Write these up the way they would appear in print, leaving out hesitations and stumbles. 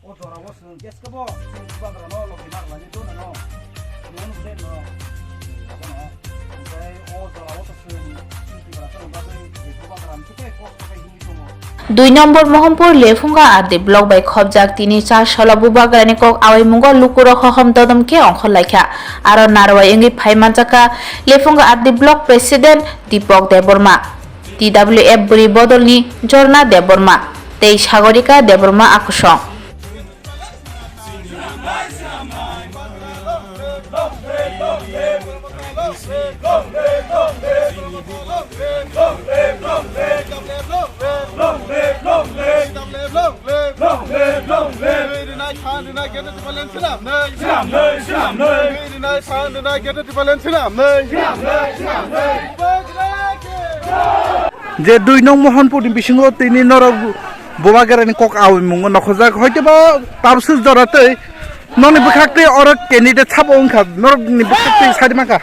2 নম্বর মোহনপুর লেফুঙ্গা আদি block by খবজাক তিনি চার সলা বুবাগ্রানি কক আওয়াই মুঙ্গ লুকুর হহম দদমকে অংশ লাইখা আর নারওয়াই এঙ্গি ফাইমানজাকা লেফুঙ্গা আদি block president Dipak Debbarma TWF বুড়ি বদলনি ঝর্ণা দেববর্মা তেই সাগরিকা দেববর্মা আকর্ষণ যে 2 নং মোহনপুর বিসিংহ তিনি নরক বুবাগ্রানি কক আওয়াই মুঙ্গ নখজাক হয়তোবা তাবসু জরাতে ননি বখাকতে অর ক্যান্ডিডেট ছাব ওংখা নরক নি বখাকতে সারিমাকা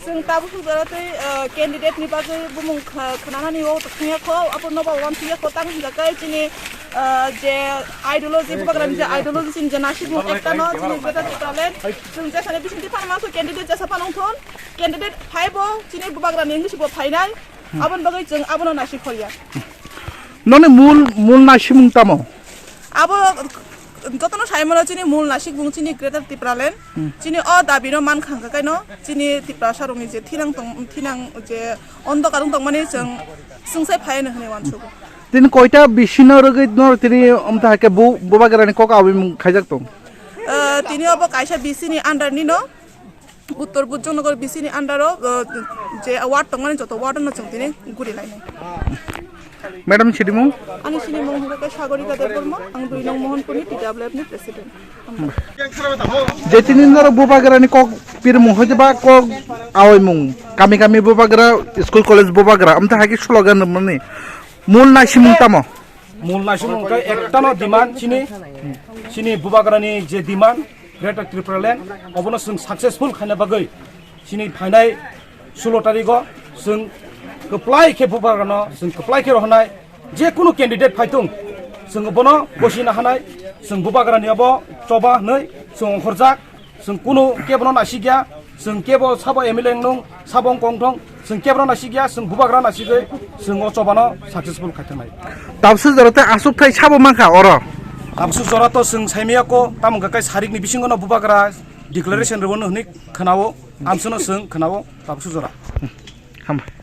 जों ताबुसु जरातै कैंडिडेट नि बागै बुमुं खनानानि ओ तखियाखौ अपन नबा वान थियाखौ तां हिजाकै जिनि जे आइडियोलॉजी बुबाग्रानि जे आइडियोलॉजी सिन जनासि बुं एकता न जिनि बेटा टैलेंट जों जे साने बिसिंति फारमासो कैंडिडेट जेसा फानंथन कैंडिडेट फाइबो जिनि बुबाग्रानि इंग्लिशबो फाइनाल आबन बागै जों आबन नासि खरिया नने मूल नासि मुं तामो आबो যতন সাইমলা চিনি মূল নাসিক বুং চিনি গ্রেটার ত্রিপুরালেন চিনি অ দাবিনো মান খাঙ্গাকাই ন চিনি ত্রিপুরা সারংনি যে থিনাং যে অন্ধকারং দং মানে जों सुंसाय फायनो होने वानसु दिन कयटा बिसिनो रगै नर तिनि अमता हाके बुबाग्रानि কক आवै मुं खायजाक दं तिनि अब कायसा बिसिनि आन्डार नि न उत्तर बुजनगर बिसिनि आन्डारो जे वार्ड दं माने जतो वार्ड न जों तिनि गुरि लायनाय मैडम सिडिमु आनि सिनिमु हुके सागरिका देबबर्मा आं 2 नং मोहनपुरनि TWF नि प्रेसिडेंट जे तिनि नर बुबाग्रानि কক पिर मुं होजबा কক आवै मुं गामि गामि बुबाग्रा स्कुल कलेज बुबाग्रा अमता हाके स्लोगान माने मूल नासि मुं तामो मूल नासि मुं का एकटा न डिमान्ड चिनि बुबाग्रानि जे डिमान्ड ग्रेटर त्रिपुरालेण्ड अबनो जों सक्सेसफुल खाना बागै चिनि फाइनाय 16 तारिखआव जों कप्लाय के बुबाग्रानो जों कप्लाय के रहनाय जे कुनु कैंडिडेट फाइथुं जों बनो बसिनो हानाय जों बुबाग्रानि अब चबा नै जों अंखरजाक जों कुनु केबनो नासि गया जों केबो साबो एमएलए नं साबं कंथं जों केबनो नासि गया जों बुबाग्रा नासिगै जों अचबानो सक्सेसफुल खाथनाय ताबसु जरते आसुक थाय साबो माखा अर ताबसु जरातो जों साइमियाको तामगाकाय सारिकनि बिसिंगनो बुबाग्रा डिक्लेरेशन रवनो हनि खोनावो आमसनो जों खोनावो ताबसु जरा हामबाय